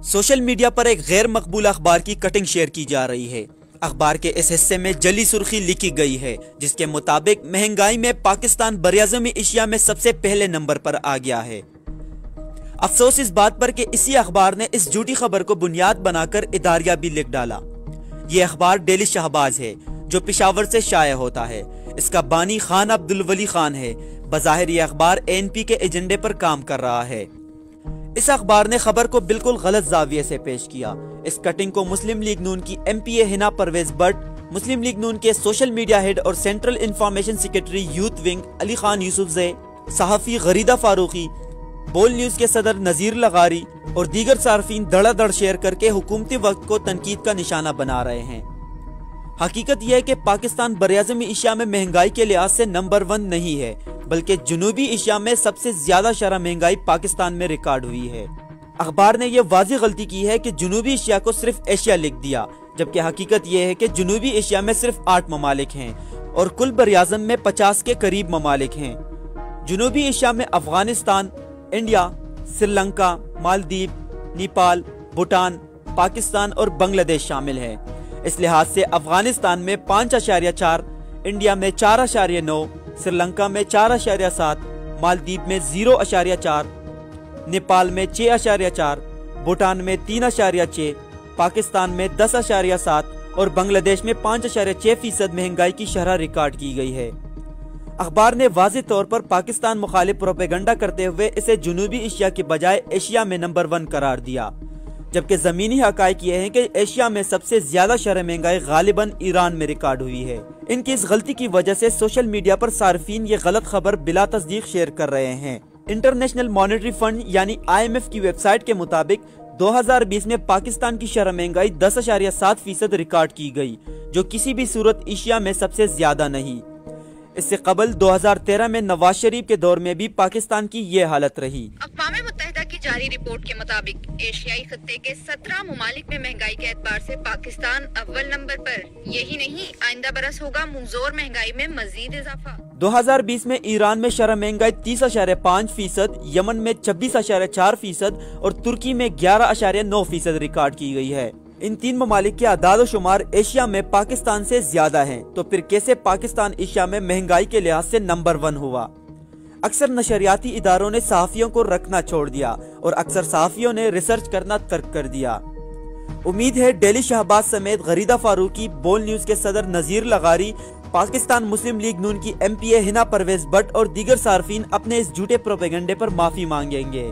Social media पर एक गैर मकबूल अखबार की कटिंग शेयर की जा रही है। अखबार के इस हिस्से में जली सुर्खी लिखी गई है जिसके मुताबिक महंगाई में पाकिस्तान बरआज़मी एशिया में सबसे पहले नंबर पर आ गया है। अफसोस इस बात पर कि इसी अखबार ने इस झूठी खबर को बुनियाद बनाकर इदारिया भी लिख डाला। ये अखबार डेली शहबाज है जो पेशावर से शाया होता है। इसका बानी खान अब्दुल वली खान है। बज़ाहिर ये अखबार ANP के एजेंडे पर काम कर रहा है। इस अखबार ने खबर को बिल्कुल गलत जाविये से पेश किया। इस कटिंग को मुस्लिम लीग नून की MPA हिना परवेज भट्ट, मुस्लिम लीग नून के सोशल मीडिया हेड और central information secretary youth wing Ali Khan Yousafzai, सहाफ़ी गरीदा फारूकी, बोल न्यूज के सदर नजीर लगारी और दीगर सार्फिन धड़ाधड़ शेयर करके हुकूमती वक्त को तनकीद का निशाना बना रहे हैं। हकीकत यह है कि पाकिस्तान बरआज़मी एशिया में महंगाई के लिहाज से नंबर 1 नहीं है, बल्कि जुनूबी एशिया में सबसे ज्यादा शरह महंगाई पाकिस्तान में रिकॉर्ड हुई है। अखबार ने यह वाज़ेह गलती की है कि जुनूबी एशिया को सिर्फ एशिया लिख दिया, जबकि हकीकत यह है कि जुनूबी एशिया में सिर्फ 8 ममालिक हैं और कुल बरआज़म में 50 के करीब ममालिक हैं। जुनूबी एशिया में अफगानिस्तान, इंडिया, श्रीलंका, मालदीव, नेपाल, भूटान, पाकिस्तान और बांग्लादेश शामिल है। इस लिहाज से अफगानिस्तान में 5.4, इंडिया में 4.9, श्रीलंका में 4.7, मालदीव में 0.4, नेपाल में 6.4, भूटान में 3.6, पाकिस्तान में 10.7 और बांग्लादेश में 5.6% महंगाई की शरह रिकॉर्ड की गई है। अखबार ने वाज़ेह तौर पर पाकिस्तान मुखालिफ प्रोपेगेंडा करते हुए इसे जुनूबी एशिया के बजाय एशिया में नंबर 1 करार दिया, जबकि जमीनी हकायक ये हैं कि एशिया में सबसे ज्यादा शरह महंगाई गालिबन ईरान में रिकॉर्ड हुई है। इनकी इस गलती की वजह से सोशल मीडिया पर सार्फिन ये गलत खबर बिला तस्दीक शेयर कर रहे हैं। इंटरनेशनल मॉनेटरी फंड यानी IMF की वेबसाइट के मुताबिक 2020 में पाकिस्तान की शरह महंगाई 10.7% रिकॉर्ड की गई, जो किसी भी सूरत एशिया में सबसे ज्यादा नहीं। इससे कबल 2013 में नवाज शरीफ के दौर में भी पाकिस्तान की ये हालत रही। अक़वाम मुत्तहिदा की जारी रिपोर्ट के मुताबिक एशियाई खत्ते के 17 ममालिक में महंगाई के एतबार से पाकिस्तान अव्वल नंबर पर। यही नहीं, आइंदा बरस होगा मुंगजोर महंगाई में मजीद इजाफा। 2020 में ईरान में शरह महंगाई 30.5%, यमन में 26.4% और तुर्की में 11.9% रिकॉर्ड की गई है। इन 3 ममालिक के आदाद शुमार एशिया में पाकिस्तान से ज्यादा हैं, तो फिर कैसे पाकिस्तान एशिया में महंगाई के लिहाज से नंबर 1 हुआ? अक्सर नशरियाती इदारों ने सहाफियों को रखना छोड़ दिया और अक्सर सहाफियों ने रिसर्च करना तर्क कर दिया। उम्मीद है डेली शहबाज समेत गरीदा फारूकी, बोल न्यूज के सदर नजीर लगारी, पाकिस्तान मुस्लिम लीग नून की MPA हिना परवेज भट्ट और दीगर सार्फिन अपने इस झूठे प्रोपेगेंडे पर माफी मांगेंगे।